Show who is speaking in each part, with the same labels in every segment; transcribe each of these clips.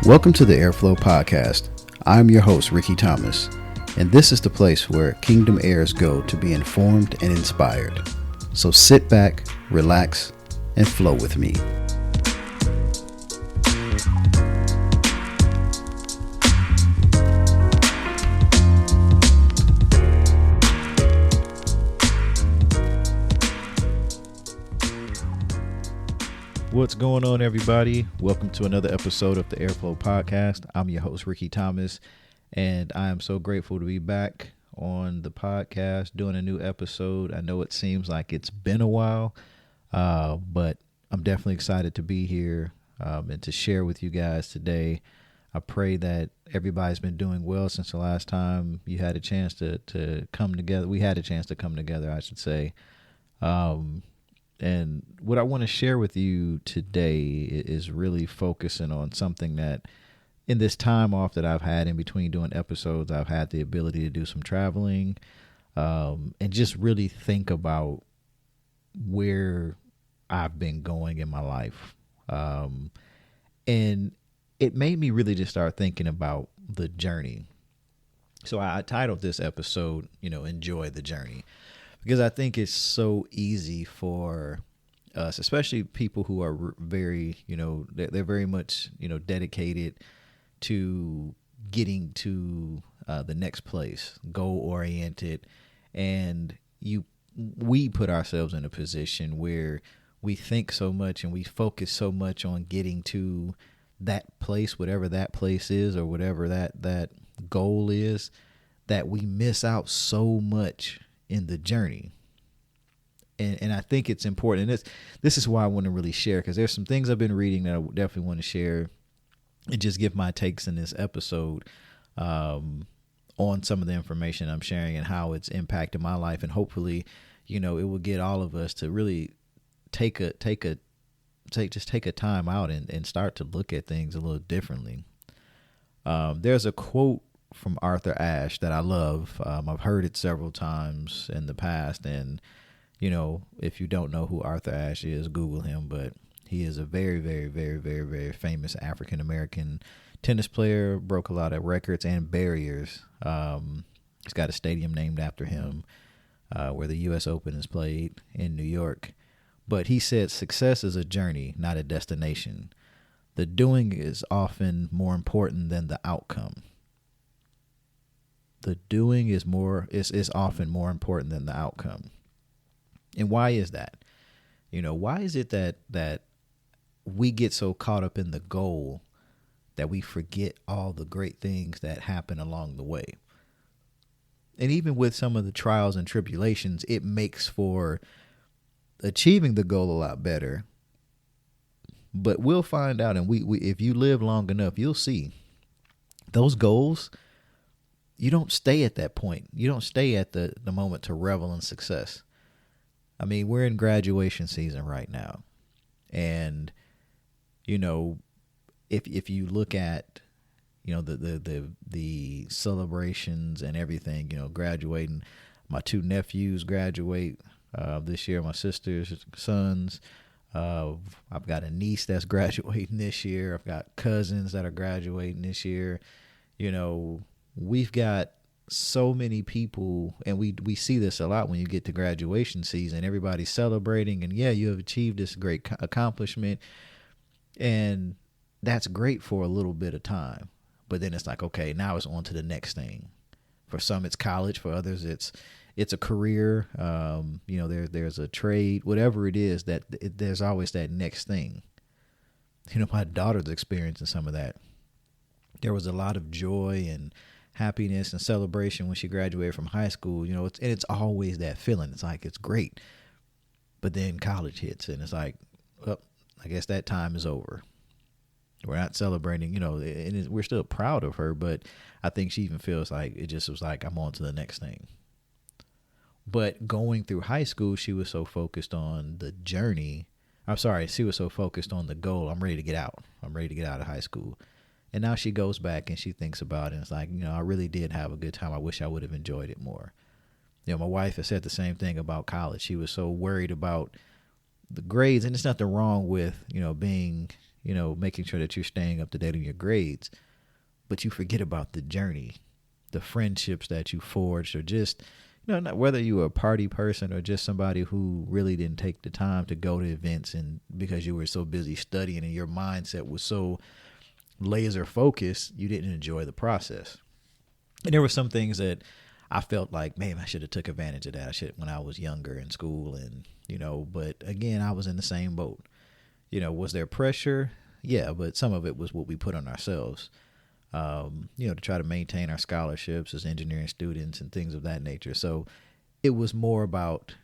Speaker 1: Welcome to the Airflow Podcast. I'm your host, Rickey Thomas, and this is the place where Kingdom heirs go to be informed and inspired. So sit back, relax, and flow with me. What's going on, everybody? Welcome to another episode of the Airflow Podcast. I'm your host, Rickey Thomas, and I am so grateful to be back on the podcast doing a new episode. I know it seems like it's been a while, but I'm definitely excited to be here and to share with you guys today. I pray that everybody's been doing well since the last time you had a chance to come together. We had a chance to come together, I should say. And what I want to share with you today is really focusing on something that in this time off that I've had in between doing episodes, I've had the ability to do some traveling and just really think about where I've been going in my life. And it made me really just start thinking about the journey. So I titled this episode, Enjoy the Journey. Because I think it's so easy for us, especially people who are very, they're very much, dedicated to getting to the next place, goal-oriented. And we put ourselves in a position where we think so much and we focus so much on getting to that place, whatever that place is or whatever that goal is, that we miss out so much in the journey. And I think it's important. And this is why I want to really share, because there's some things I've been reading that I definitely want to share and just give my takes in this episode on some of the information I'm sharing and how it's impacted my life. And hopefully, it will get all of us to really take a time out and start to look at things a little differently. There's a quote from Arthur Ashe that I love. I've heard it several times in the past, and if you don't know who Arthur Ashe is, Google him. But he is a very, very, very, very, very famous African American tennis player. Broke a lot of records and barriers. He's got a stadium named after him, where the U.S. Open is played in New York. But he said, "Success is a journey, not a destination. The doing is often more important than the outcome." The doing is often more important than the outcome. And why is that? Why is it that we get so caught up in the goal that we forget all the great things that happen along the way? And even with some of the trials and tribulations, it makes for achieving the goal a lot better. But we'll find out, and we if you live long enough, you'll see those goals. You don't stay at that point. You don't stay at the moment to revel in success. I mean, we're in graduation season right now. And, if you look at, the celebrations and everything, graduating, my two nephews graduate this year, my sister's sons. I've got a niece that's graduating this year. I've got cousins that are graduating this year. We've got so many people, and we see this a lot when you get to graduation season. Everybody's celebrating, and you have achieved this great accomplishment, and that's great for a little bit of time. But then it's like, okay, now it's on to the next thing. For some, it's college. For others, it's a career. There's a trade, whatever it is. There's always that next thing. My daughter's experiencing some of that. There was a lot of joy and happiness and celebration when she graduated from high school. It's always that feeling. It's like, it's great. But then college hits, and it's like, well, I guess that time is over. We're not celebrating, and we're still proud of her, but I think she even feels like it just was like, I'm on to the next thing. But going through high school, she was so focused on the journey. She was so focused on the goal. I'm ready to get out. I'm ready to get out of high school. And now she goes back and she thinks about it. And it's like, I really did have a good time. I wish I would have enjoyed it more. My wife has said the same thing about college. She was so worried about the grades, and there's nothing wrong with, being, making sure that you're staying up to date on your grades, but you forget about the journey, the friendships that you forged, or just, not whether you were a party person or just somebody who really didn't take the time to go to events, and because you were so busy studying and your mindset was so laser focused, you didn't enjoy the process. And there were some things that I felt like, man, I should have took advantage of that when I was younger in school. And, but again, I was in the same boat. Was there pressure? Yeah, but some of it was what we put on ourselves, to try to maintain our scholarships as engineering students and things of that nature. So it was more about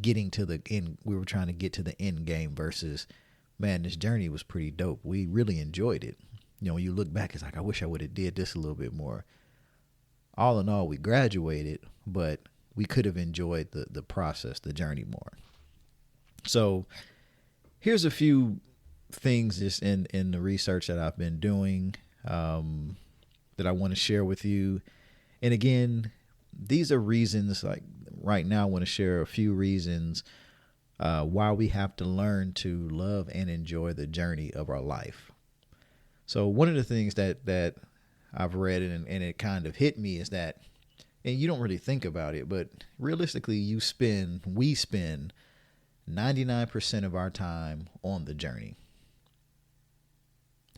Speaker 1: getting to the end. We were trying to get to the end game versus, man, this journey was pretty dope. We really enjoyed it. When you look back, it's like, I wish I would have did this a little bit more. All in all, we graduated, but we could have enjoyed the process, the journey more. So here's a few things just in the research that I've been doing that I want to share with you. And again, these are reasons, like right now, I want to share a few reasons why we have to learn to love and enjoy the journey of our life. So one of the things that I've read and it kind of hit me is that, and you don't really think about it, but realistically, we spend 99% of our time on the journey.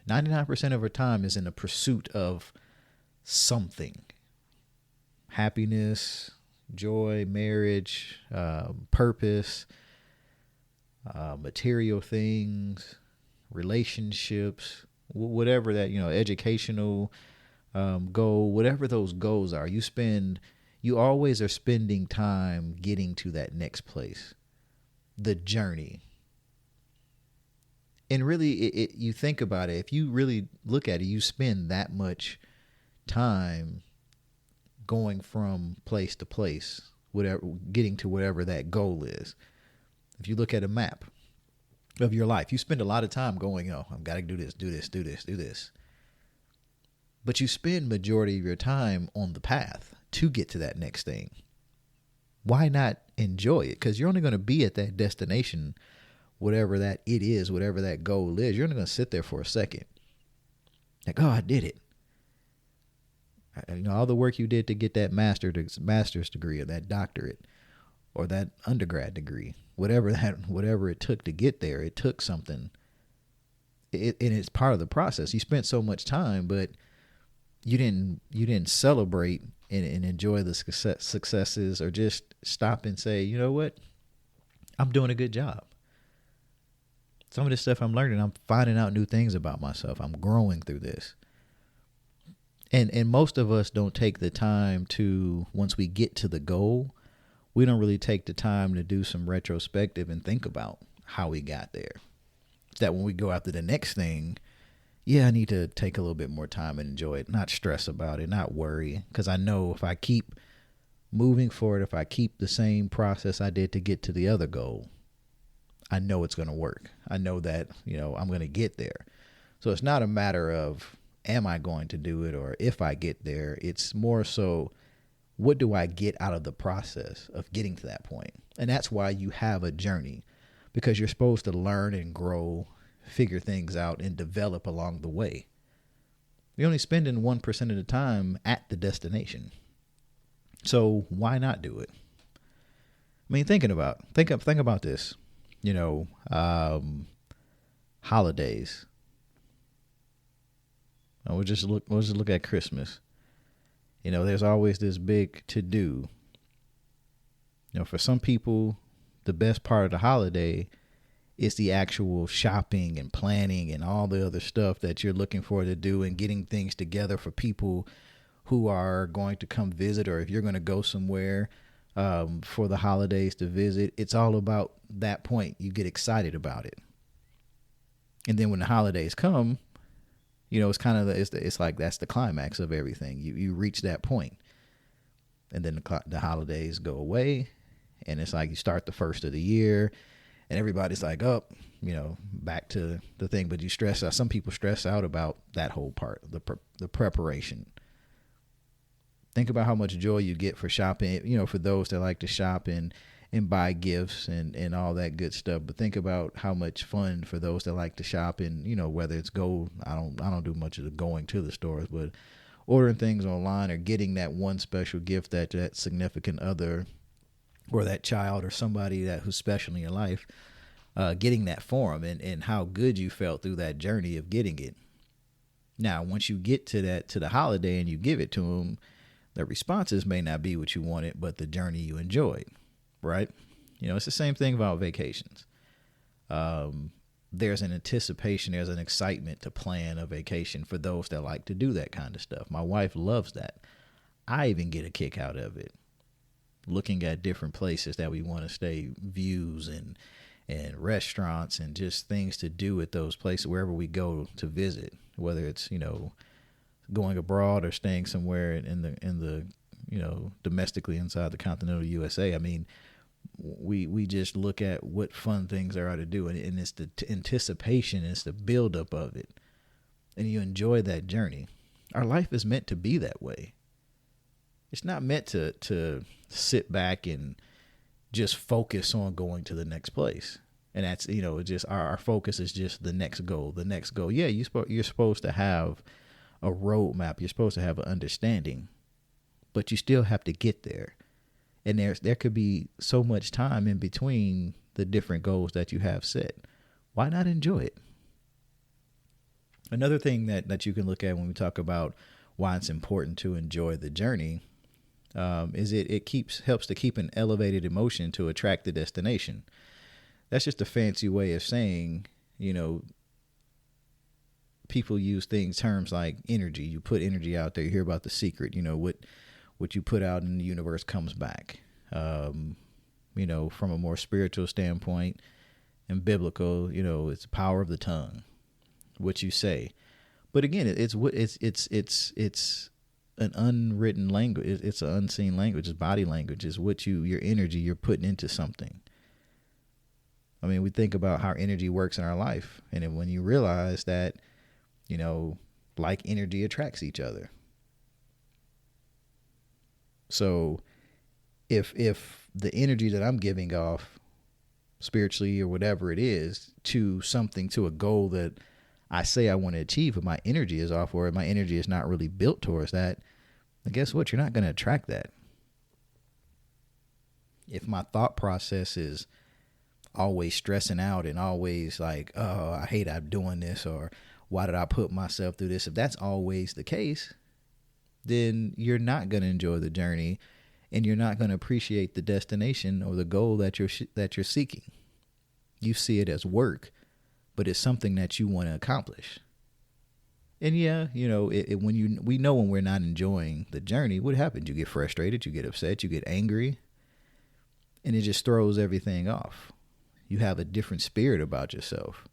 Speaker 1: 99% of our time is in the pursuit of something. Happiness, joy, marriage, purpose, material things, relationships, whatever that, educational goal, whatever those goals are, you always are spending time getting to that next place, the journey. And really, you think about it, if you really look at it, you spend that much time going from place to place, getting to whatever that goal is. If you look at a map of your life, you spend a lot of time going, I've got to do this, do this, do this, do this. But you spend majority of your time on the path to get to that next thing. Why not enjoy it? Because you're only going to be at that destination, whatever that it is, whatever that goal is. You're only going to sit there for a second. Like, I did it. All the work you did to get that master's degree or that doctorate or that undergrad degree, whatever it took to get there, it took something. And it's part of the process. You spent so much time, but you didn't celebrate and enjoy the successes, or just stop and say, you know what, I'm doing a good job. Some of this stuff I'm learning, I'm finding out new things about myself. I'm growing through this. And most of us don't take the time to, once we get to the goal, we don't really take the time to do some retrospective and think about how we got there. It's that when we go after the next thing, I need to take a little bit more time and enjoy it, not stress about it, not worry. Because I know if I keep moving forward, if I keep the same process I did to get to the other goal, I know it's going to work. I know that, I'm going to get there. So it's not a matter of, am I going to do it, or if I get there? It's more so, what do I get out of the process of getting to that point? And that's why you have a journey, because you're supposed to learn and grow, figure things out, and develop along the way. You're only spending 1% of the time at the destination. So why not do it? I mean, think about this, holidays. We'll just look at Christmas. There's always this big to do. For some people, the best part of the holiday is the actual shopping and planning and all the other stuff that you're looking forward to do, and getting things together for people who are going to come visit, or if you're going to go somewhere for the holidays to visit. It's all about that point. You get excited about it. And then when the holidays come, it's kind of, it's like that's the climax of everything. You reach that point, and then the holidays go away, and it's like you start the first of the year, and everybody's like, back to the thing. But you stress out. Some people stress out about that whole part, the preparation. Think about how much joy you get for shopping. For those that like to shop and and buy gifts and all that good stuff. But think about how much fun for those that like to shop and, whether it's I don't do much of the going to the stores, but ordering things online or getting that one special gift that significant other or that child or somebody who's special in your life, getting that for them and how good you felt through that journey of getting it. Now, once you get to the holiday and you give it to them, the responses may not be what you wanted, but the journey you enjoyed, right? It's the same thing about vacations. There's an anticipation, there's an excitement to plan a vacation for those that like to do that kind of stuff. My wife loves that. I even get a kick out of it. Looking at different places that we want to stay, views and restaurants and just things to do at those places wherever we go to visit, whether it's, going abroad or staying somewhere in the domestically inside the continental USA. I mean, we just look at what fun things there are to do, and it's the anticipation, it's the buildup of it, and you enjoy that journey. Our life is meant to be that way. It's not meant to sit back and just focus on going to the next place. And that's, just our focus is just the next goal. Yeah, you're supposed to have a roadmap. You're supposed to have an understanding, but you still have to get there. And there could be so much time in between the different goals that you have set. Why not enjoy it? Another thing that you can look at when we talk about why it's important to enjoy the journey is it helps to keep an elevated emotion to attract the destination. That's just a fancy way of saying, people use terms like energy. You put energy out there. You hear about The Secret. What you put out in the universe comes back. From a more spiritual standpoint and biblical, it's the power of the tongue, what you say. But again, it's an unwritten language. It's an unseen language. It's body language. It's your energy you're putting into something. I mean, we think about how energy works in our life, and then when you realize that, like energy attracts each other. So if the energy that I'm giving off spiritually or whatever it is to something, to a goal that I say I want to achieve, but my energy is off or my energy is not really built towards that, then guess what? You're not going to attract that. If my thought process is always stressing out and always like, oh, I hate I'm doing this, or why did I put myself through this? If that's always the case, then you're not going to enjoy the journey and you're not going to appreciate the destination or the goal that you're seeking. You see it as work, but it's something that you want to accomplish. And yeah, we know when we're not enjoying the journey, what happens? You get frustrated, you get upset, you get angry, and it just throws everything off. You have a different spirit about yourself.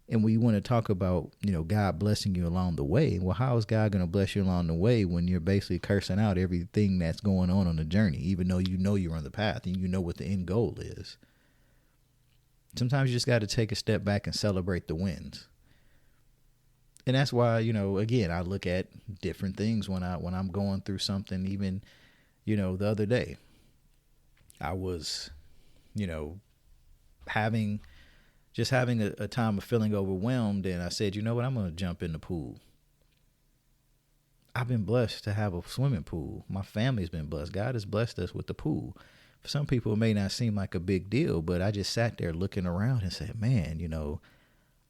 Speaker 1: And we want to talk about, God blessing you along the way. Well, how is God going to bless you along the way when you're basically cursing out everything that's going on the journey, even though you're on the path and you know what the end goal is? Sometimes you just got to take a step back and celebrate the wins. And that's why, again, I look at different things when I'm going through something. Even, the other day, I was, having a time of feeling overwhelmed, and I said, you know what, I'm going to jump in the pool. I've been blessed to have a swimming pool. My family's been blessed. God has blessed us with the pool. For some people, it may not seem like a big deal, but I just sat there looking around and said, man,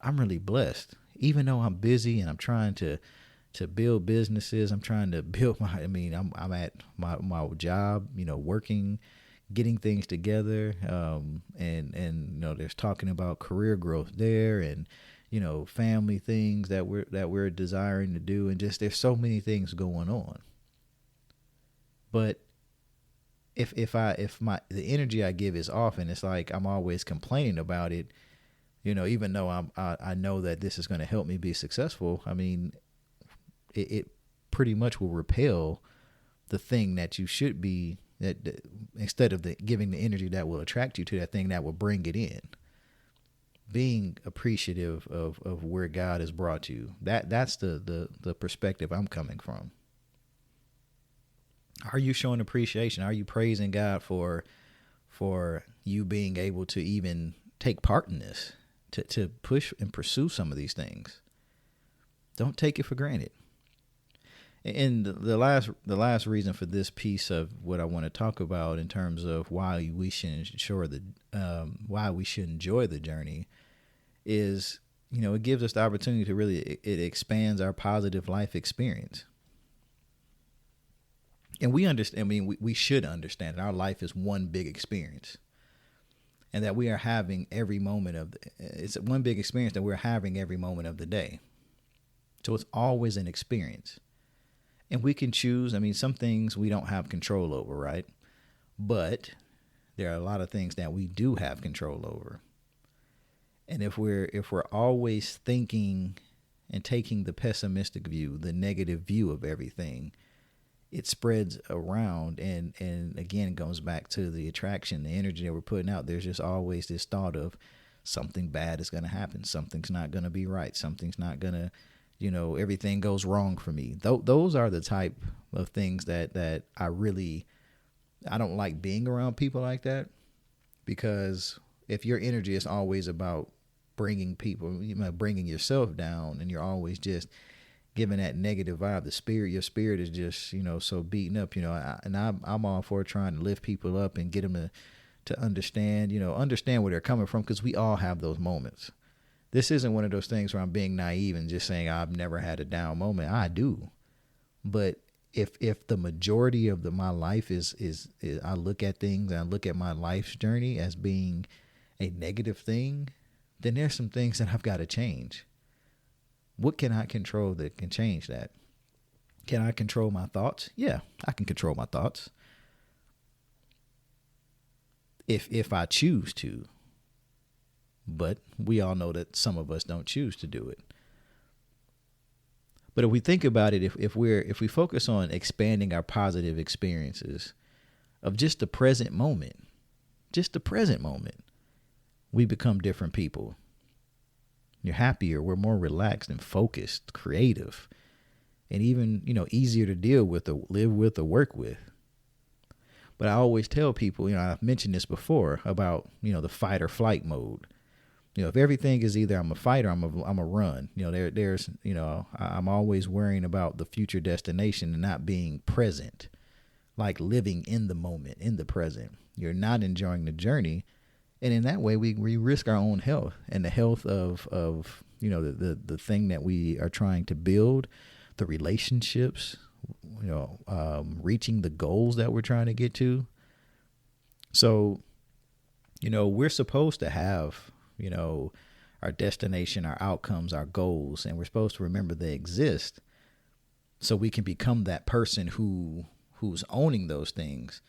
Speaker 1: I'm really blessed. Even though I'm busy and I'm trying to build businesses, I'm trying to build I'm at my job, working, getting things together, and there's talking about career growth there, and family things that we're desiring to do, and just there's so many things going on. But if the energy I give is off, and it's like I'm always complaining about it, even though I know that this is going to help me be successful, I mean, it pretty much will repel the thing that you should be. That instead of giving the energy that will attract you to that thing that will bring it in, being appreciative of where God has brought you. That's the perspective I'm coming from. Are you showing appreciation? Are you praising God for, for you being able to even take part in this, to push and pursue some of these things. Don't take it for granted. And the last reason for this piece of what I want to talk about in terms of why we should enjoy the journey is, it gives us the opportunity to really, it expands our positive life experience. And we understand, we should understand that our life is one big experience, and that we are having every moment it's one big experience that we're having every moment of the day. So it's always an experience. And we can choose, some things we don't have control over, right? But there are a lot of things that we do have control over. And if we're always thinking and taking the pessimistic view, the negative view of everything, it spreads around, and again, it goes back to the attraction, the energy that we're putting out. There's just always this thought of something bad is going to happen. Something's not going to be right. Something's not going to, everything goes wrong for me. Those are the type of things that I don't like being around people like that, because if your energy is always about bringing yourself down, and you're always just giving that negative vibe, your spirit is just, so beaten up, I'm all for trying to lift people up and get them to understand where they're coming from, because we all have those moments. This isn't one of those things where I'm being naive and just saying I've never had a down moment. I do. But if the majority of my life is I look at things and I look at my life's journey as being a negative thing, then there's some things that I've got to change. What can I control that can change that? Can I control my thoughts? Yeah, I can control my thoughts. If I choose to. But we all know that some of us don't choose to do it. But if we think about it, if we focus on expanding our positive experiences of just the present moment, we become different people. You're happier, we're more relaxed and focused, creative, and even, easier to deal with, or live with, or work with. But I always tell people, I've mentioned this before about, the fight or flight mode. If everything is either I'm a fight or I'm a run, I'm always worrying about the future destination and not being present, like living in the moment, in the present. You're not enjoying the journey. And in that way, we risk our own health and the health of the thing that we are trying to build, the relationships, reaching the goals that we're trying to get to. So, we're supposed to have, our destination, our outcomes, our goals, and we're supposed to remember they exist, so we can become that person who's owning those things.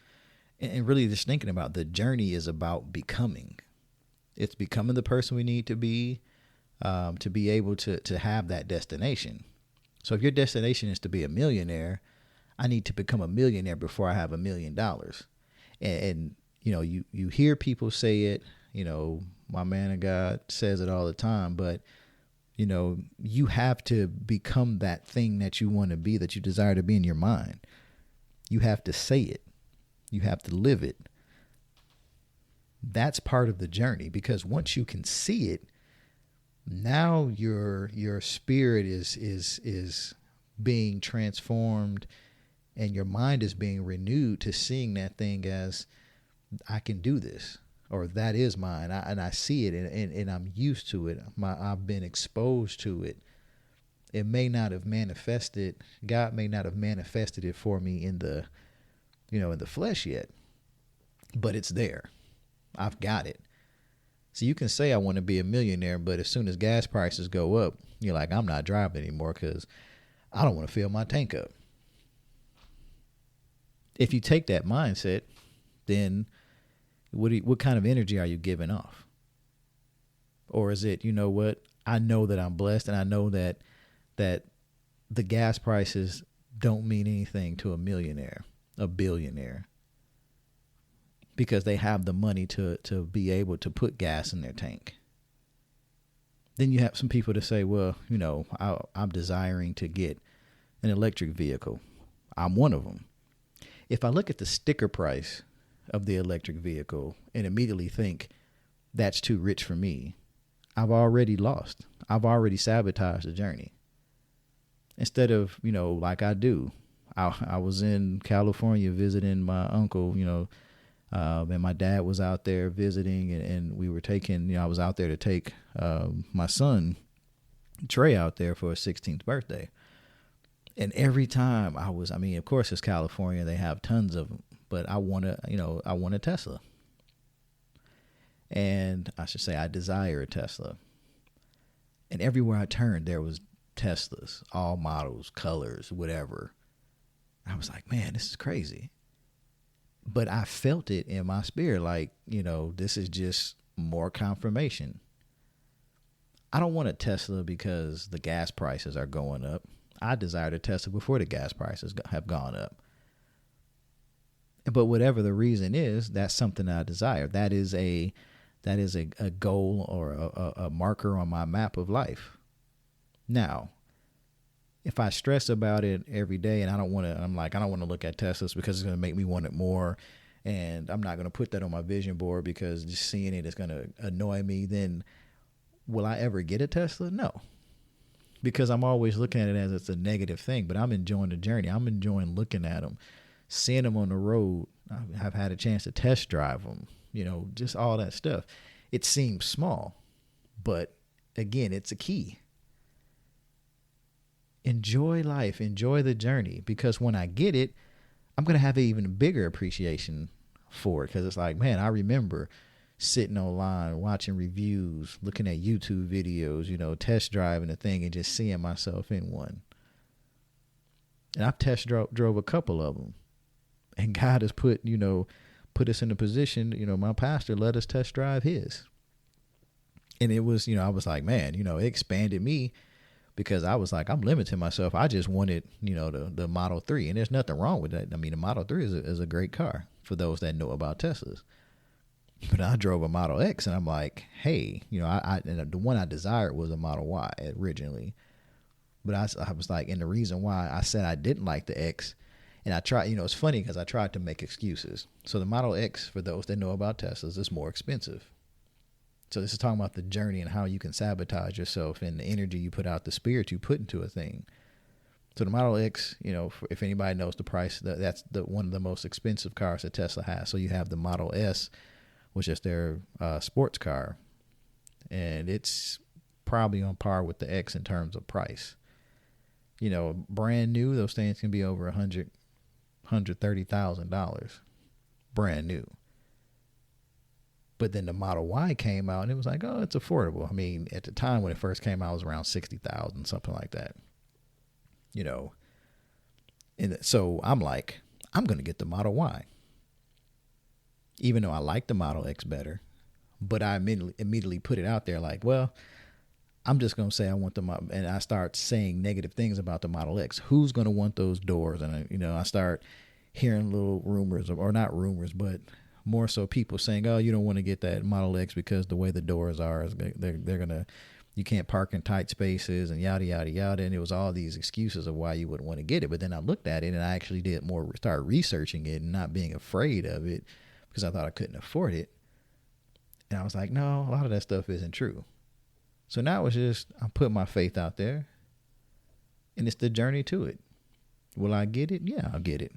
Speaker 1: And really just thinking about the journey is about becoming. It's becoming the person we need to be able to have that destination. So if your destination is to be a millionaire, I need to become a millionaire before I have $1 million. And you hear people say it, my man of God says it all the time, but you have to become that thing that you want to be, that you desire to be in your mind. You have to say it. You have to live it. That's part of the journey, because once you can see it, now your spirit is being transformed, and your mind is being renewed to seeing that thing as, I can do this, or that is mine. I see it, and I'm used to it. I've been exposed to it. It may not have manifested. God may not have manifested it for me in the flesh yet, but it's there. I've got it. So you can say I want to be a millionaire, but as soon as gas prices go up, you're like, I'm not driving anymore because I don't want to fill my tank up. If you take that mindset, then what kind of energy are you giving off? Or is it, I know that I'm blessed, and I know that the gas prices don't mean anything to a millionaire, a billionaire, because they have the money to be able to put gas in their tank. Then you have some people to say, well, I'm desiring to get an electric vehicle. I'm one of them. If I look at the sticker price of the electric vehicle and immediately think that's too rich for me, I've already lost. I've already sabotaged the journey. Instead of, like I do, I was in California visiting my uncle, and my dad was out there visiting, and we were taking, I was out there to take my son, Trey, out there for his 16th birthday. And every time of course it's California, they have tons of them, but I want a Tesla. And I should say I desire a Tesla. And everywhere I turned, there was Teslas, all models, colors, whatever. I was like, man, this is crazy. But I felt it in my spirit, like, this is just more confirmation. I don't want a Tesla because the gas prices are going up. I desired a Tesla before the gas prices have gone up. But whatever the reason is, that's something I desire. That is a goal or a marker on my map of life. Now, if I stress about it every day and I don't want to look at Teslas because it's going to make me want it more, and I'm not going to put that on my vision board because just seeing it is going to annoy me, then will I ever get a Tesla? No. Because I'm always looking at it as it's a negative thing, but I'm enjoying the journey. I'm enjoying looking at them, seeing them on the road. I've had a chance to test drive them, just all that stuff. It seems small, but again, it's a key. Enjoy life, enjoy the journey, because when I get it, I'm going to have an even bigger appreciation for it, because it's like, man, I remember sitting online, watching reviews, looking at YouTube videos, test driving the thing and just seeing myself in one. And I've test drove a couple of them. And God has put us in a position, my pastor let us test drive his. And it was, I was like, man, it expanded me, because I was like, I'm limiting myself. I just wanted, the Model 3. And there's nothing wrong with that. I mean, the Model 3 is a great car for those that know about Teslas. But I drove a Model X, and I'm like, hey, and the one I desired was a Model Y originally. But I was like, and the reason why I said I didn't like the X, and I tried, it's funny because I tried to make excuses. So the Model X, for those that know about Teslas, is more expensive. So this is talking about the journey and how you can sabotage yourself and the energy you put out, the spirit you put into a thing. So the Model X, if anybody knows the price, that's one of the most expensive cars that Tesla has. So you have the Model S, which is their sports car, and it's probably on par with the X in terms of price. Brand new, those things can be over $130,000, brand new. But then the Model Y came out, and it was like, oh, it's affordable. I mean, at the time when it first came out, it was around $60,000, something like that. And so I'm like, I'm going to get the Model Y. Even though I like the Model X better, but I immediately put it out there like, well, I'm just going to say I want the Model, and I start saying negative things about the Model X. Who's going to want those doors? And, I start hearing little rumors, or not rumors, but more so people saying, oh, you don't want to get that Model X because the way the doors are, they're going to, you can't park in tight spaces and yada, yada, yada. And it was all these excuses of why you wouldn't want to get it. But then I looked at it and I actually start researching it and not being afraid of it, because I thought I couldn't afford it. And I was like, no, a lot of that stuff isn't true. So now it's just, I'm putting my faith out there, and it's the journey to it. Will I get it? Yeah, I'll get it.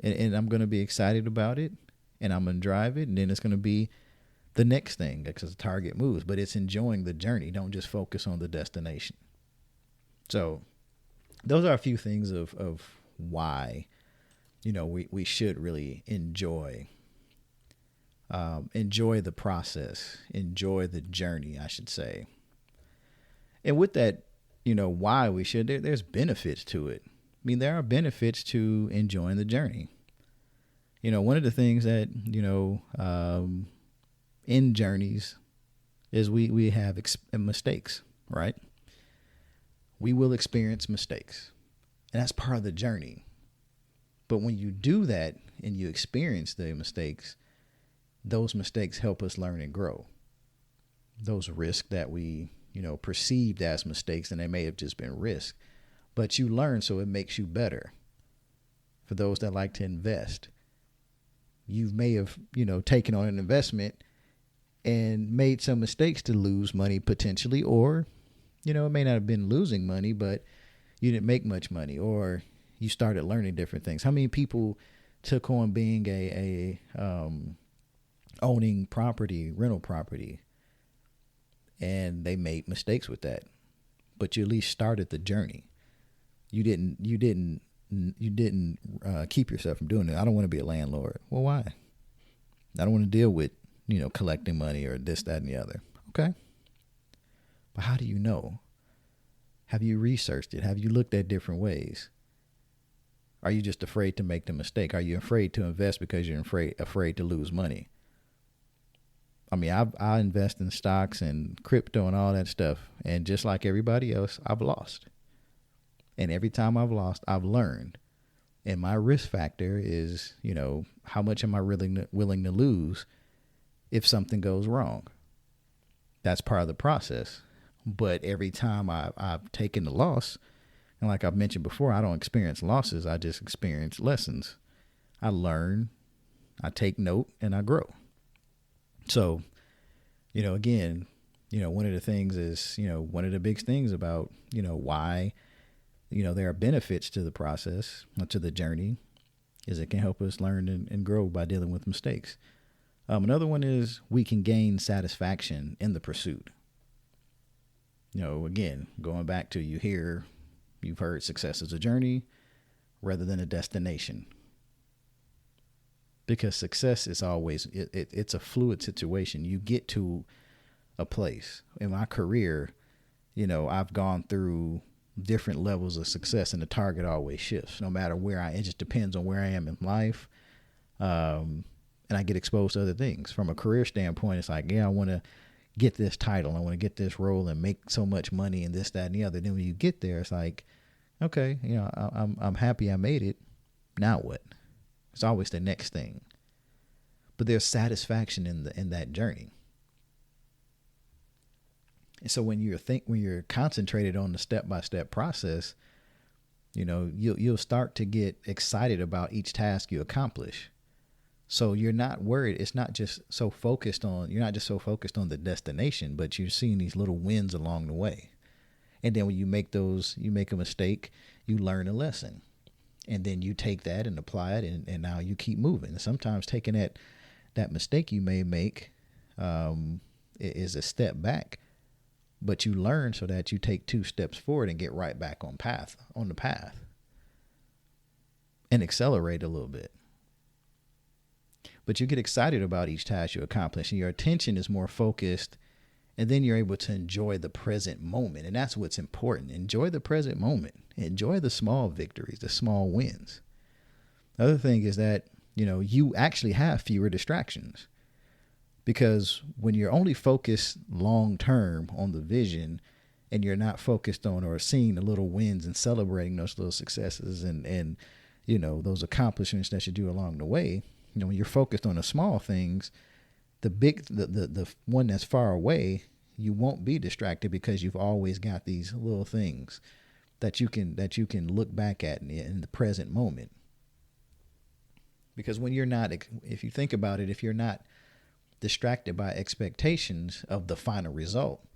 Speaker 1: And I'm going to be excited about it, and I'm going to drive it, and then it's going to be the next thing, because the target moves. But it's enjoying the journey. Don't just focus on the destination. So those are a few things of why we should really enjoy the process, enjoy the journey, I should say. And with that, why we should, there's benefits to it. I mean, there are benefits to enjoying the journey. One of the things that, in journeys is we have mistakes, right? We will experience mistakes, and that's part of the journey. But when you do that and you experience the mistakes, those mistakes help us learn and grow. Those risks that we, perceived as mistakes, and they may have just been risks, but you learn, so it makes you better. For those that like to invest, you may have, taken on an investment and made some mistakes to lose money potentially, or, it may not have been losing money, but you didn't make much money, or you started learning different things. How many people took on being owning property, rental property, and they made mistakes with that, but you at least started the journey. You didn't keep yourself from doing it. I don't want to be a landlord. Well, why? I don't want to deal with, collecting money or this, that, and the other. Okay. But how do you know? Have you researched it? Have you looked at different ways? Are you just afraid to make the mistake? Are you afraid to invest because you're afraid to lose money? I mean, I invest in stocks and crypto and all that stuff. And just like everybody else, I've lost. And every time I've lost, I've learned. And my risk factor is, how much am I really willing to lose if something goes wrong? That's part of the process. But every time I've taken the loss, and like I've mentioned before, I don't experience losses. I just experience lessons. I learn, I take note, and I grow. So, again, one of the things is, one of the big things about, why, there are benefits to the process, to the journey, is it can help us learn and grow by dealing with mistakes. Another one is we can gain satisfaction in the pursuit. Again, going back to you've heard success is a journey rather than a destination. Because success is always, it's a fluid situation. You get to a place. In my career, I've gone through different levels of success, and the target always shifts no matter where it just depends on where I am in life. And I get exposed to other things. From a career standpoint, it's like, I want to get this title. I want to get this role and make so much money and this, that, and the other. Then when you get there, it's like, okay, I'm happy I made it. Now what? It's always the next thing. But there's satisfaction in that journey. And so when you're concentrated on the step-by-step process, you'll start to get excited about each task you accomplish. So you're not worried. It's not just so focused on, you're not just so focused on the destination, but you're seeing these little wins along the way. And then when you make a mistake, you learn a lesson. And then you take that and apply it, and now you keep moving. And sometimes taking that mistake you may make is a step back, but you learn so that you take 2 steps forward and get right back on the path and accelerate a little bit. But you get excited about each task you accomplish, and your attention is more focused, and then you're able to enjoy the present moment. And that's what's important. Enjoy the present moment. Enjoy the small victories, the small wins. The other thing is that, you actually have fewer distractions, because when you're only focused long term on the vision, and you're not focused on or seeing the little wins and celebrating those little successes and those accomplishments that you do along the way, when you're focused on the small things, the one that's far away, you won't be distracted because you've always got these little things that you can look back at in the present moment. Because when you're not, if you think about it, if you're not distracted by expectations of the final result,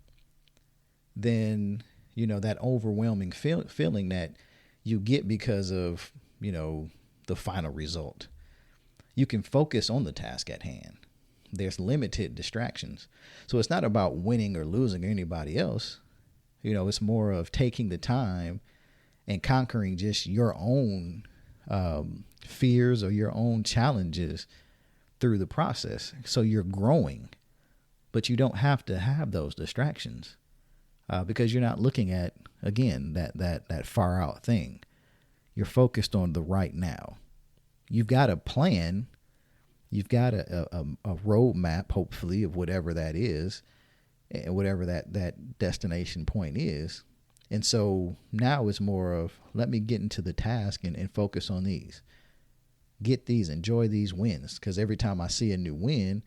Speaker 1: then, that overwhelming feeling that you get because of, the final result, you can focus on the task at hand. There's limited distractions. So it's not about winning or losing anybody else. It's more of taking the time and conquering just your own fears or your own challenges through the process. So you're growing, but you don't have to have those distractions because you're not looking at, again, that far out thing. You're focused on the right now. You've got a plan. You've got a roadmap, hopefully, of whatever that is, and whatever that destination point is. And so now it's more of, let me get into the task and focus on these. Get these, enjoy these wins. Because every time I see a new win,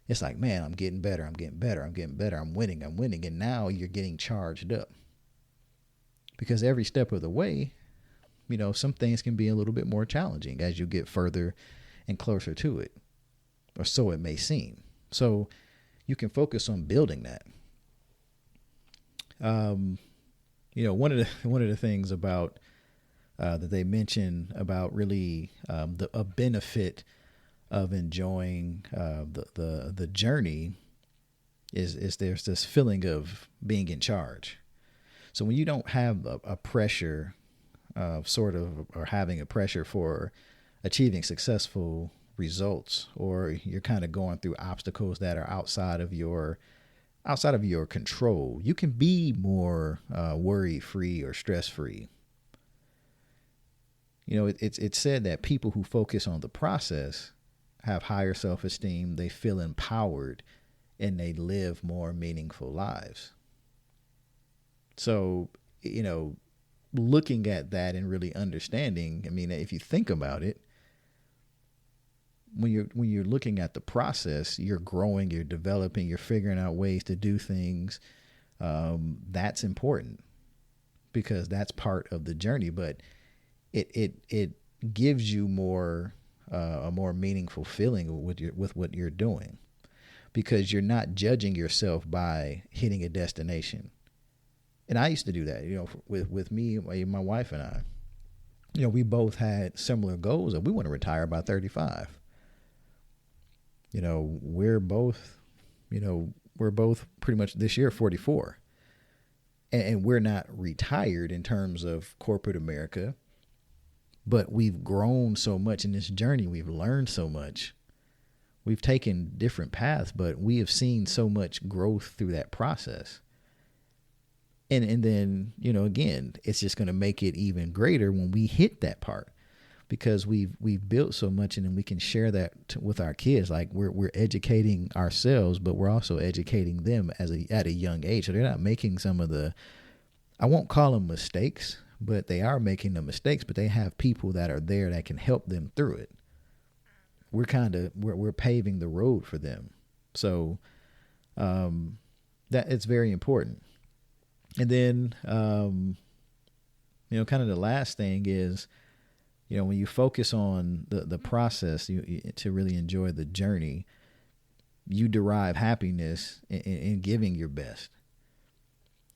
Speaker 1: it's like, man, I'm getting better. I'm winning. And now you're getting charged up. Because every step of the way, some things can be a little bit more challenging as you get further and closer to it. or so it may seem. So you can focus on building that. One of the things about that they mention about really a benefit of enjoying the journey is there's this feeling of being in charge. So when you don't have a pressure of or having a pressure for achieving successful results, or you're kind of going through obstacles that are outside of your control, you can be more worry free or stress free. It's said that people who focus on the process have higher self-esteem, they feel empowered, and they live more meaningful lives. So, looking at that and really understanding, if you think about it, when you're looking at the process, you're growing, you're developing, you're figuring out ways to do things. That's important because that's part of the journey, but it gives you a more meaningful feeling with what you're doing, because you're not judging yourself by hitting a destination. And I used to do that, with me, my wife and I, we both had similar goals that we want to retire by 35. We're both pretty much this year 44, and we're not retired in terms of corporate America, but we've grown so much in this journey. We've learned so much. We've taken different paths, but we have seen so much growth through that process. And then, again, it's just going to make it even greater when we hit that part, because we've built so much, and then we can share that with our kids. Like we're educating ourselves, but we're also educating them at a young age. So they're not making some of the, I won't call them mistakes, but they are making the mistakes, but they have people that are there that can help them through it. We're paving the road for them. So, that it's very important. And then, kind of the last thing is, when you focus on the process, to really enjoy the journey, you derive happiness in giving your best.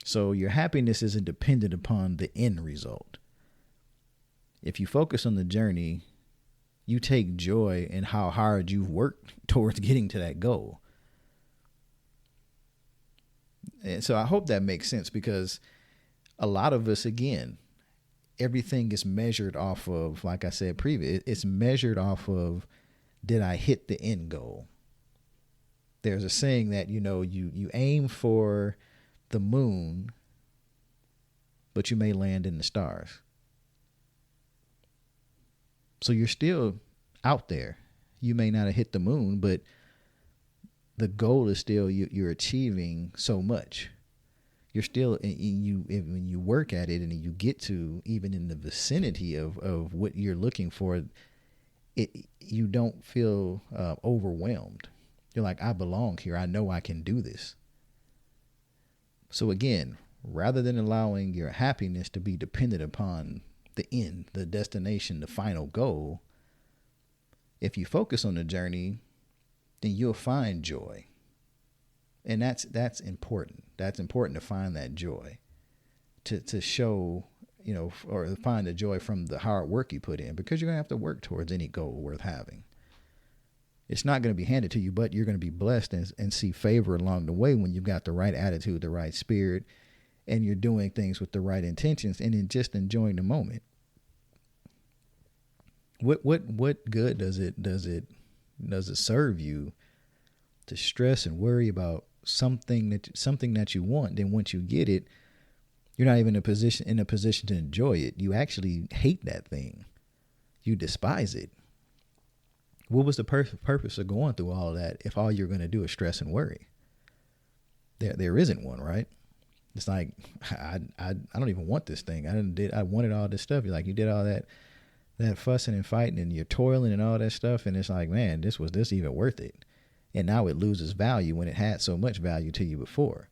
Speaker 1: So your happiness isn't dependent upon the end result. If you focus on the journey, you take joy in how hard you've worked towards getting to that goal. And so I hope that makes sense, because a lot of us, again, everything is measured off of, like I said previously, it's measured off of, did I hit the end goal? There's a saying that, you aim for the moon, but you may land in the stars. So you're still out there. You may not have hit the moon, but the goal is still, you're achieving so much. You're still, when you work at it and you get to even in the vicinity of what you're looking for, you don't feel overwhelmed. You're like, I belong here. I know I can do this. So again, rather than allowing your happiness to be dependent upon the end, the destination, the final goal, if you focus on the journey, then you'll find joy. And that's important. That's important, to find that joy, to show, or find the joy from the hard work you put in, because you're going to have to work towards any goal worth having. It's not going to be handed to you, but you're going to be blessed and see favor along the way when you've got the right attitude, the right spirit, and you're doing things with the right intentions, and then just enjoying the moment. What good does it serve you to stress and worry about something that you want? Then once you get it, you're not even in a position to enjoy it. You actually hate that thing. You despise it. What was the purpose of going through all of that if all you're going to do is stress and worry? There isn't one, right? It's like, I don't even want this thing. I wanted all this stuff. You're like, you did all that fussing and fighting, and you're toiling and all that stuff, and it's like, man, was this even worth it? And now it loses value when it had so much value to you before.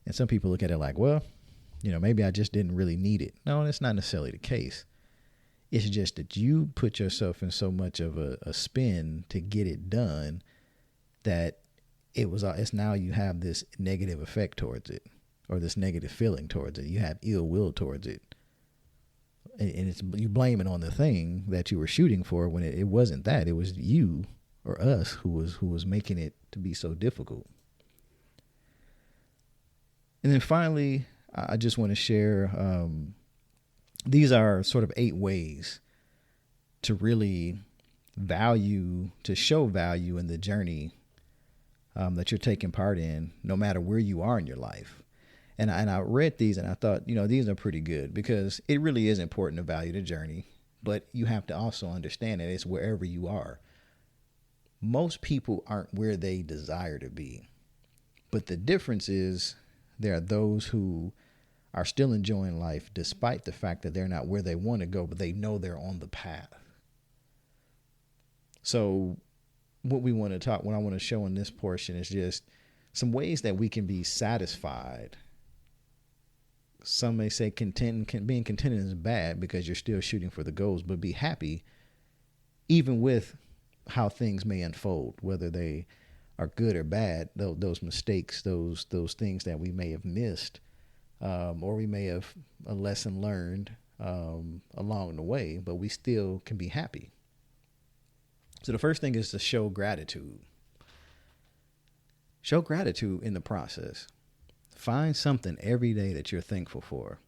Speaker 1: And some people look at it like, well, maybe I just didn't really need it. No, that's not necessarily the case. It's just that you put yourself in so much of a spin to get it done that it's now you have this negative effect towards it, or this negative feeling towards it. You have ill will towards it. And it's, you blame it on the thing that you were shooting for when it wasn't that. It was you or us who was making it to be so difficult. And then finally, I just want to share, these are sort of 8 ways to really show value in the journey that you're taking part in, no matter where you are in your life. And I read these and I thought, these are pretty good, because it really is important to value the journey, but you have to also understand that it's wherever you are. Most people aren't where they desire to be, but the difference is there are those who are still enjoying life despite the fact that they're not where they want to go, but they know they're on the path. So what I want to show in this portion is just some ways that we can be satisfied. Some may say being contented is bad because you're still shooting for the goals, but be happy even with how things may unfold, whether they are good or bad, those mistakes, those things that we may have missed, or we may have a lesson learned along the way, but we still can be happy. So the first thing is to show gratitude. Show gratitude in the process. Find something every day that you're thankful for.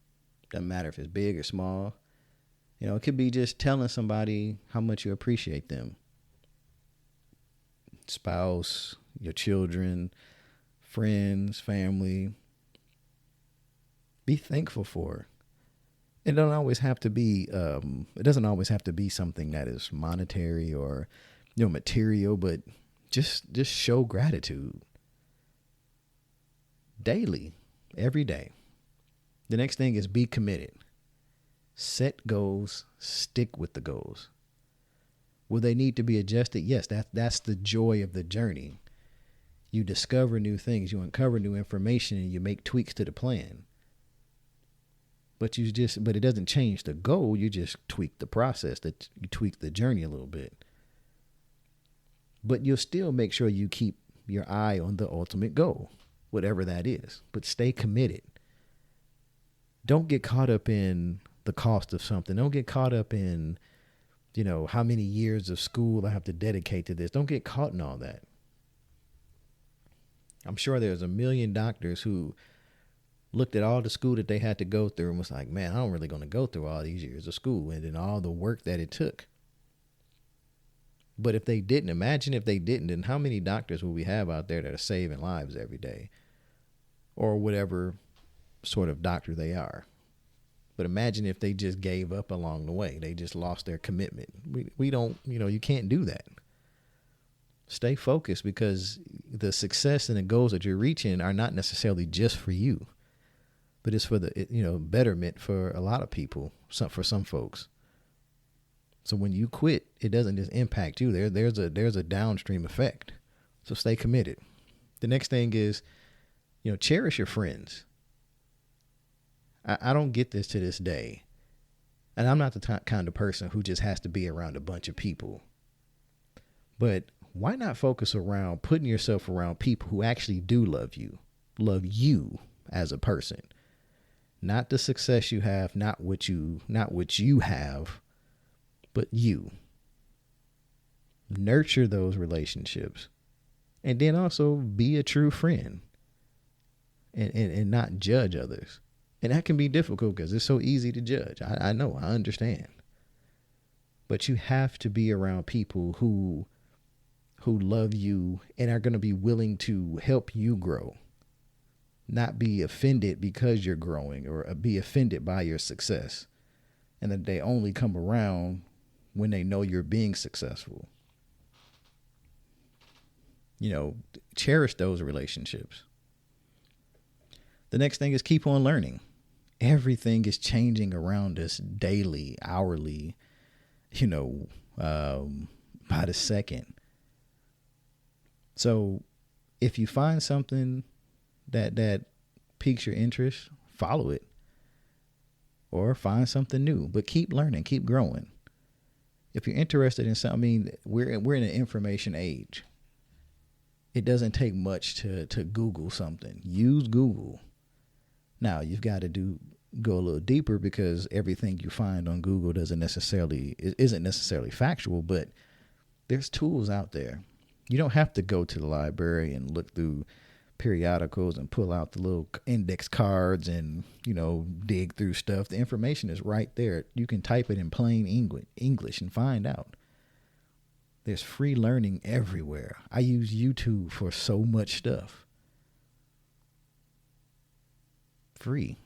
Speaker 1: Doesn't matter if it's big or small. It could be just telling somebody how much you appreciate them. Spouse, your children, friends, family. Be thankful for. It doesn't always have to be something that is monetary or material, but just show gratitude daily, every day. The next thing is be committed. Set goals, stick with the goals. Will they need to be adjusted? Yes, that's the joy of the journey. You discover new things, you uncover new information, and you make tweaks to the plan. But it doesn't change the goal. You just tweak the process, that you tweak the journey a little bit. But you'll still make sure you keep your eye on the ultimate goal, whatever that is. But stay committed. Don't get caught up in the cost of something. Don't get caught up in, how many years of school I have to dedicate to this. Don't get caught in all that. I'm sure there's a million doctors who looked at all the school that they had to go through and was like, man, I'm really going to go through all these years of school and then all the work that it took. But if they didn't, then how many doctors will we have out there that are saving lives every day, or whatever sort of doctor they are? But imagine if they just gave up along the way. They just lost their commitment. We don't, you can't do that. Stay focused, because the success and the goals that you're reaching are not necessarily just for you, but it's for the, betterment for a lot of people, for some folks. So when you quit, it doesn't just impact you. There's a downstream effect. So stay committed. The next thing is, cherish your friends. I don't get this to this day. And I'm not the kind of person who just has to be around a bunch of people. But why not focus around putting yourself around people who actually do love you as a person? Not the success you have, not what you have, but you. Nurture those relationships. And then also be a true friend and not judge others. And that can be difficult because it's so easy to judge. I know, I understand. But you have to be around people who love you and are going to be willing to help you grow. Not be offended because you're growing, or be offended by your success. And that they only come around when they know you're being successful. Cherish those relationships. The next thing is keep on learning. Everything is changing around us daily, hourly, by the second. So if you find something that piques your interest, follow it, or find something new, but keep learning, keep growing. If you're interested in something, we're in an information age. It doesn't take much to Google something. Use Google. Now you've got to go a little deeper, because everything you find on Google isn't necessarily factual, but there's tools out there. You don't have to go to the library and look through periodicals and pull out the little index cards and, dig through stuff. The information is right there. You can type it in plain English and find out. There's free learning everywhere. I use YouTube for so much stuff. Free.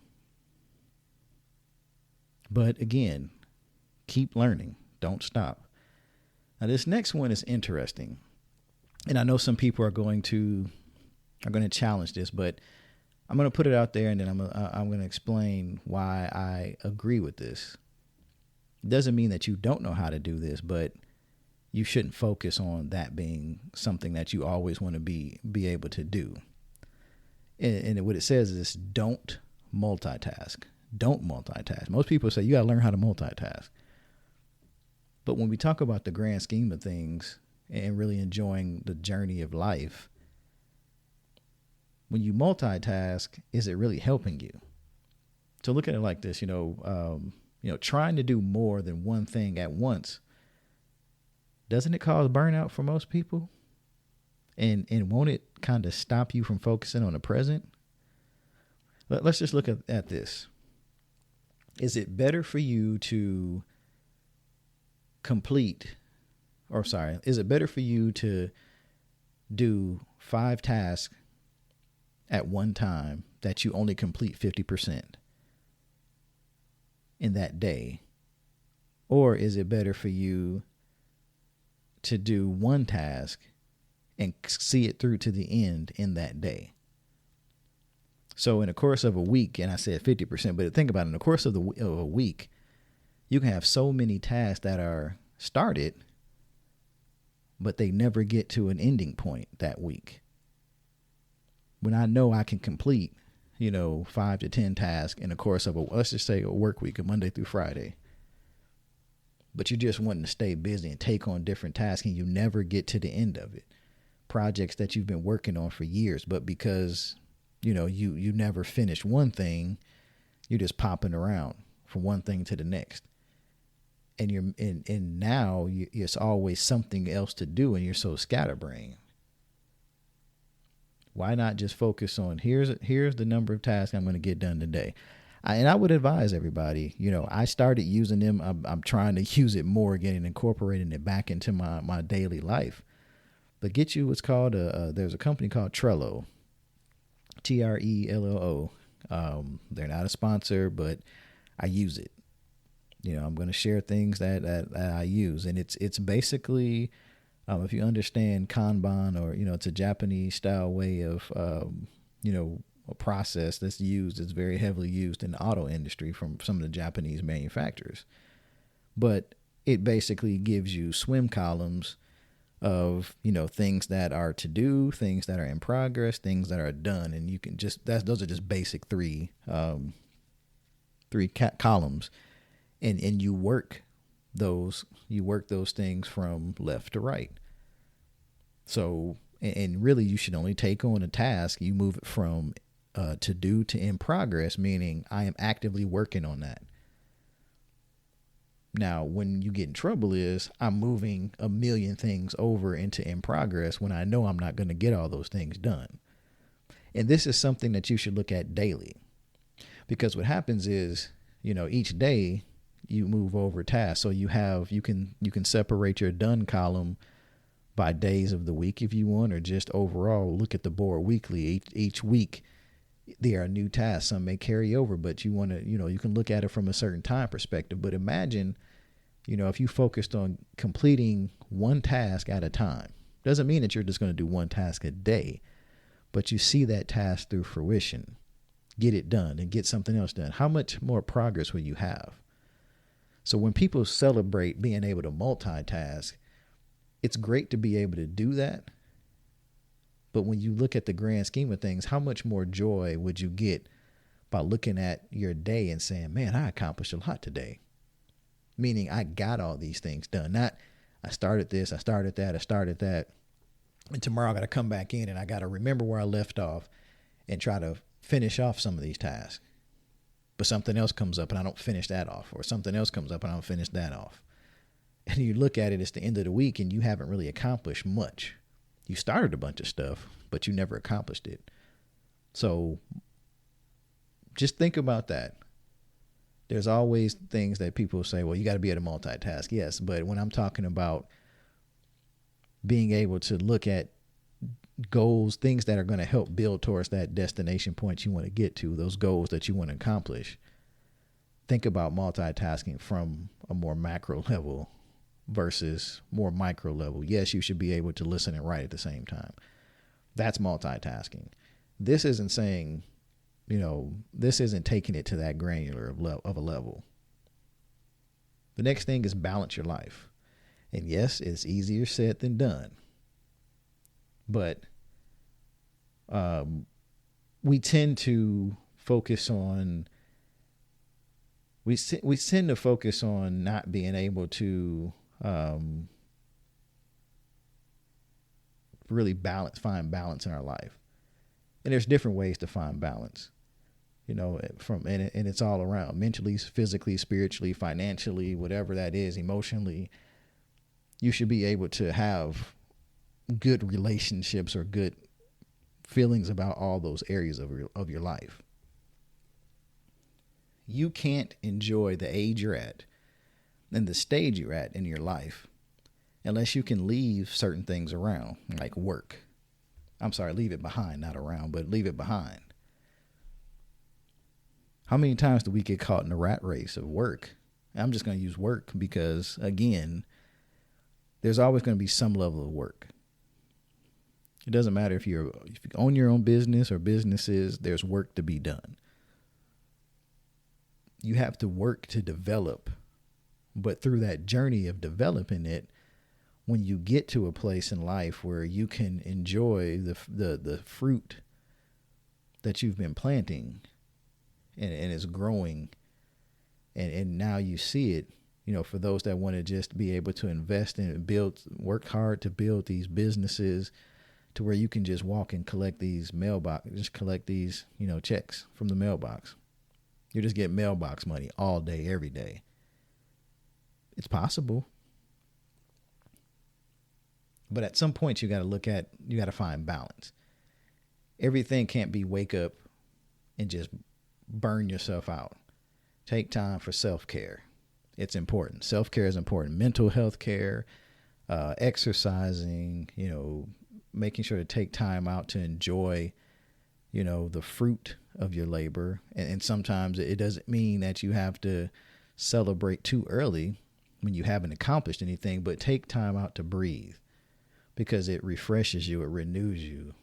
Speaker 1: But again, keep learning. Don't stop. Now, this next one is interesting. And I know some people are going to challenge this, but I'm going to put it out there, and then I'm going to explain why I agree with this. It doesn't mean that you don't know how to do this, but you shouldn't focus on that being something that you always want to be able to do. And what it says is, don't multitask. Don't multitask. Most people say you got to learn how to multitask. But when we talk about the grand scheme of things and really enjoying the journey of life, when you multitask, is it really helping you? So look at it like this, trying to do more than one thing at once, doesn't it cause burnout for most people? And won't it kind of stop you from focusing on the present? Let's just look at this. Is it better for you to is it better for you to do 5 tasks at one time that you only complete 50% in that day? Or is it better for you to do one task and see it through to the end in that day? So in the course of a week, and I said 50%, but think about it, in the course of a week, you can have so many tasks that are started, but they never get to an ending point that week. When I know I can complete, 5 to 10 tasks in the course of let's just say a work week, a Monday through Friday, but you just wanting to stay busy and take on different tasks, and you never get to the end of it. Projects that you've been working on for years, but because, you never finish one thing, you're just popping around from one thing to the next. And now it's always something else to do, and you're so scatterbrained. Why not just focus on here's the number of tasks I'm going to get done today? And I would advise everybody, I started using them. I'm trying to use it more again and incorporating it back into my daily life. But get you what's called there's a company called Trello, Trello. They're not a sponsor, but I use it. I'm going to share things that I use, and it's basically, if you understand Kanban, or it's a Japanese style way of a process that's used. It's very heavily used in the auto industry from some of the Japanese manufacturers, but it basically gives you swim columns of things that are to do, things that are in progress, things that are done, and you can those are just basic three columns. And you work those things from left to right. So, and really you should only take on a task. You move it from to do to in progress, meaning I am actively working on that. Now, when you get in trouble is I'm moving a million things over into in progress when I know I'm not going to get all those things done. And this is something that you should look at daily, because what happens is, each day you move over tasks. So you can separate your done column by days of the week if you want, or just overall look at the board weekly. Each week there are new tasks. Some may carry over, but you want to, you can look at it from a certain time perspective. But imagine, if you focused on completing one task at a time, doesn't mean that you're just going to do one task a day, but you see that task through fruition, get it done and get something else done. How much more progress will you have? So when people celebrate being able to multitask, it's great to be able to do that. But when you look at the grand scheme of things, how much more joy would you get by looking at your day and saying, man, I accomplished a lot today? Meaning I got all these things done. Not I started this, I started that. And tomorrow I got to come back in and I got to remember where I left off and try to finish off some of these tasks. But something else comes up and I don't finish that off, or something else comes up and I don't finish that off. And you look at it, it's the end of the week and you haven't really accomplished much. You started a bunch of stuff, but you never accomplished it. So just think about that. There's always things that people say, well, you got to be able to multitask. Yes, but when I'm talking about being able to look at goals, things that are going to help build towards that destination point you want to get to, those goals that you want to accomplish, think about multitasking from a more macro level versus more micro level. Yes, you should be able to listen and write at the same time. That's multitasking. This isn't saying, this isn't taking it to that granular of a level. The next thing is balance your life. And yes, it's easier said than done. But we tend to focus on, we tend to focus on not being able to really find balance in our life. And there's different ways to find balance, and it's all around mentally, physically, spiritually, financially, whatever that is, emotionally. You should be able to have good relationships or good feelings about all those areas of your life. You can't enjoy the age you're at and the stage you're at in your life unless you can leave certain things around, like work. I'm sorry, leave it behind, not around, but leave it behind. How many times do we get caught in the rat race of work? I'm just going to use work because, again, there's always going to be some level of work. It doesn't matter if you own your own business or businesses, there's work to be done. You have to work to develop, but through that journey of developing it, when you get to a place in life where you can enjoy the fruit that you've been planting and it's growing, and now you see it, for those that want to just be able to invest in and work hard to build these businesses to where you can just walk and collect these checks from the mailbox. You just get mailbox money all day, every day. It's possible. But at some point you got to find balance. Everything can't be wake up and just burn yourself out. Take time for self-care. It's important. Self-care is important. Mental health care, exercising, making sure to take time out to enjoy, the fruit of your labor. And sometimes it doesn't mean that you have to celebrate too early when you haven't accomplished anything, but take time out to breathe because it refreshes you, it renews you,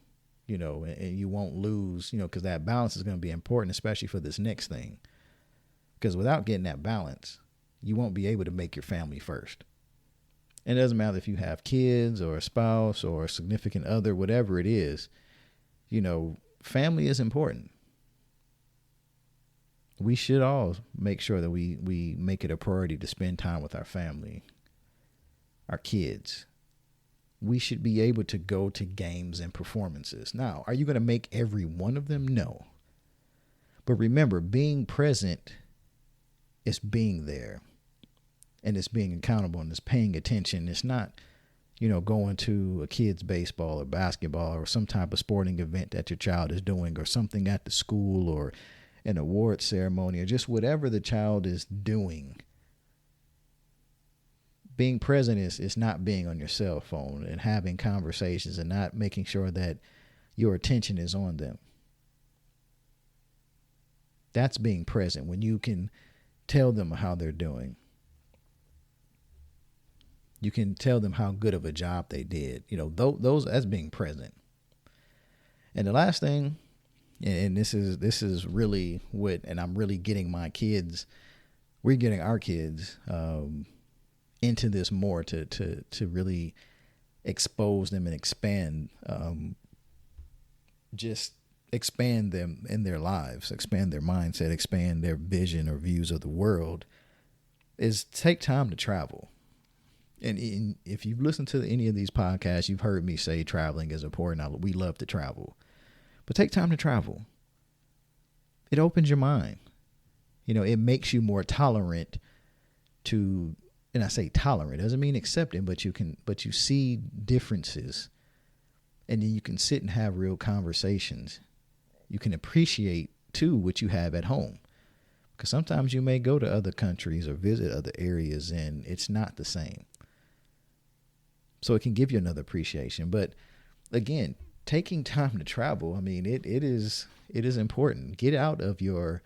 Speaker 1: and you won't lose, because that balance is going to be important, especially for this next thing. Because without getting that balance, you won't be able to make your family first. And it doesn't matter if you have kids or a spouse or a significant other, whatever it is, family is important. We should all make sure that we make it a priority to spend time with our family, our kids. We should be able to go to games and performances. Now, are you going to make every one of them? No. But remember, being present is being there. And it's being accountable and it's paying attention. It's not, going to a kid's baseball or basketball or some type of sporting event that your child is doing, or something at the school or an award ceremony, or just whatever the child is doing. Being present is not being on your cell phone and having conversations and not making sure that your attention is on them. That's being present, when you can tell them how they're doing. You can tell them how good of a job they did. That's being present. And the last thing, and this is really what, and I'm really getting we're getting our kids into this more to really expose them and expand them in their lives, expand their mindset, expand their vision or views of the world, is take time to travel. And if you've listened to any of these podcasts, you've heard me say traveling is important. We love to travel. But take time to travel. It opens your mind. It makes you more tolerant to, and I say tolerant, doesn't mean accepting, but you see differences, and then you can sit and have real conversations. You can appreciate too what you have at home, because sometimes you may go to other countries or visit other areas and it's not the same. So it can give you another appreciation. But again, taking time to travel, I mean, it is important. Get out of your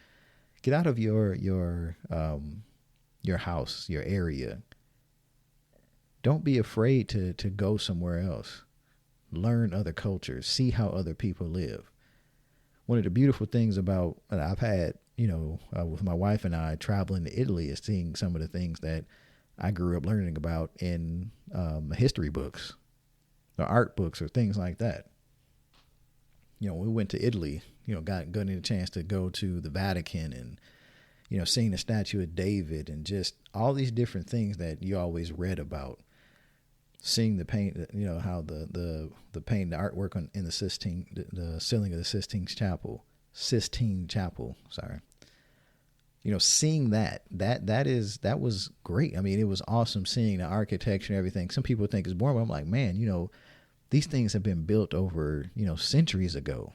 Speaker 1: house, your area. Don't be afraid to go somewhere else. Learn other cultures. See how other people live. One of the beautiful things about that I've had, with my wife and I traveling to Italy, is seeing some of the things that I grew up learning about in history books or art books or things like that. We went to Italy, got a chance to go to the Vatican and, seeing the statue of David and just all these different things that you always read about. Seeing the paint, how the paint, the artwork in the ceiling of the Sistine Chapel. Sorry. Seeing that was great. I mean, it was awesome seeing the architecture and everything. Some people think it's boring, but I'm like, man, these things have been built over, centuries ago.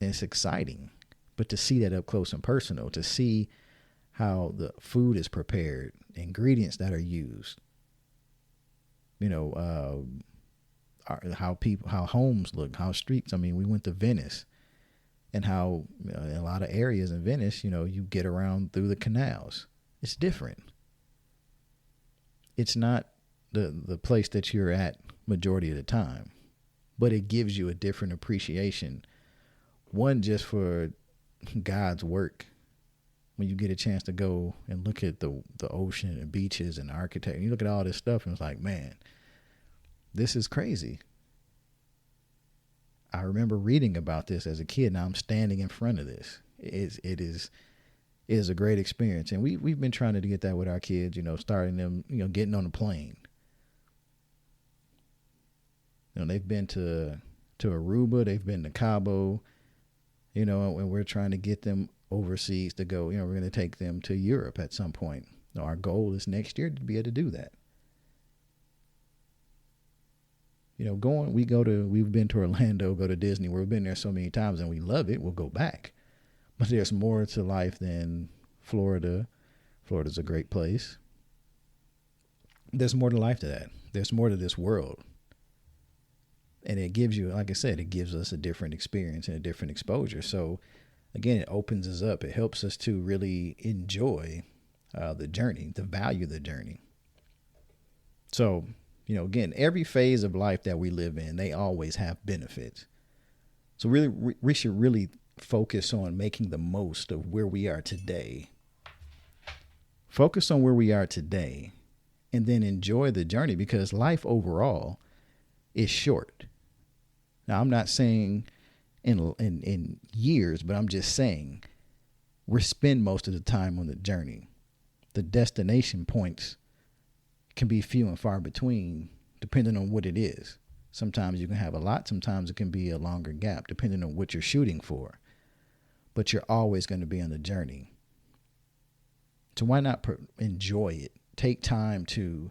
Speaker 1: And it's exciting. But to see that up close and personal, to see how the food is prepared, ingredients that are used, how homes look, how streets. I mean, we went to Venice, and how in a lot of areas in Venice, you get around through the canals. It's different. It's not the place that you're at majority of the time, but it gives you a different appreciation. One, just for God's work. When you get a chance to go and look at the ocean and beaches and architecture, you look at all this stuff and it's like, man, this is crazy. I remember reading about this as a kid. Now I'm standing in front of this. It is a great experience. And we've been trying to get that with our kids, starting them, getting on a plane. They've been to Aruba, they've been to Cabo, and we're trying to get them overseas to go. We're going to take them to Europe at some point. Our goal is next year to be able to do that. We've been to Orlando, go to Disney. We've been there so many times and we love it. We'll go back. But there's more to life than Florida. Florida's a great place. There's more to life to that. There's more to this world. And it gives you, like I said, it gives us a different experience and a different exposure. So again, it opens us up. It helps us to really enjoy the journey, to value the journey. So, again, every phase of life that we live in, they always have benefits. So really, we should really focus on making the most of where we are today. Focus on where we are today and then enjoy the journey, because life overall is short. Now, I'm not saying in years, but I'm just saying we spend most of the time on the journey. The destination points can be few and far between, depending on what it is. Sometimes you can have a lot. Sometimes it can be a longer gap, depending on what you're shooting for. But you're always going to be on the journey. So why not enjoy it? Take time to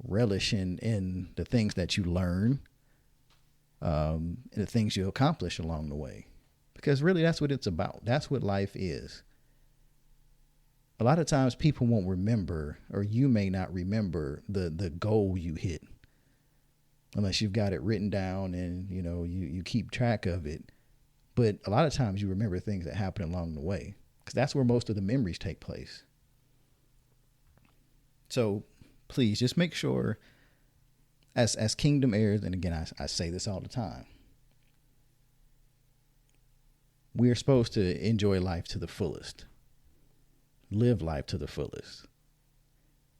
Speaker 1: relish in the things that you learn, and the things you accomplish along the way. Because really, that's what it's about. That's what life is. A lot of times people won't remember, or you may not remember the goal you hit unless you've got it written down and, you keep track of it. But a lot of times you remember things that happen along the way, because that's where most of the memories take place. So please just make sure as kingdom heirs, and again, I say this all the time, we're supposed to enjoy life to the fullest. Live life to the fullest.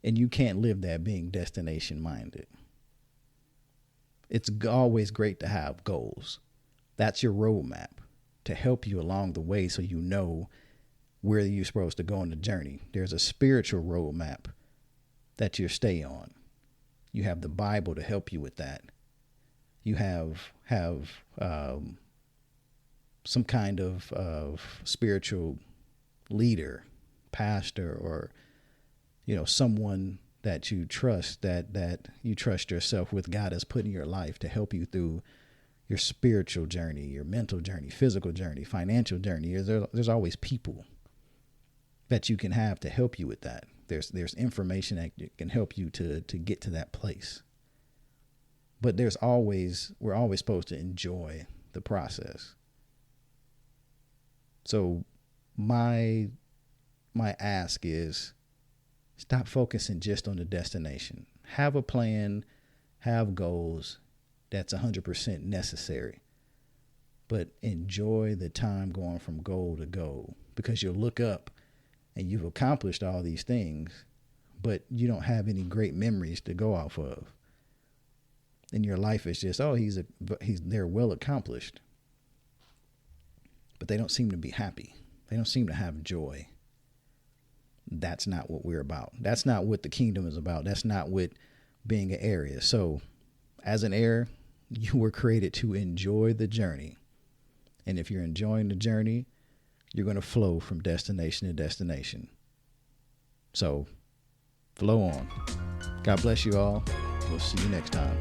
Speaker 1: And you can't live that being destination minded. It's always great to have goals. That's your roadmap to help you along the way, so you know where you're supposed to go on the journey. There's a spiritual roadmap that you'll stay on. You have the Bible to help you with that. You have some kind of spiritual leader, pastor, or someone that you trust, that you trust yourself with. God has put in your life to help you through your spiritual journey, your mental journey, physical journey, financial journey. There's always people that you can have to help you with that. There's information that can help you to get to that place. But we're always supposed to enjoy the process. So my ask is, stop focusing just on the destination. Have a plan, have goals. That's 100% necessary. But enjoy the time going from goal to goal, because you'll look up and you've accomplished all these things, but you don't have any great memories to go off of. And your life is just, they're well accomplished. But they don't seem to be happy. They don't seem to have joy. That's not what we're about. That's not what the kingdom is about. That's not what being an heir is. So as an heir, you were created to enjoy the journey. And if you're enjoying the journey, you're going to flow from destination to destination. So flow on. God bless you all. We'll see you next time.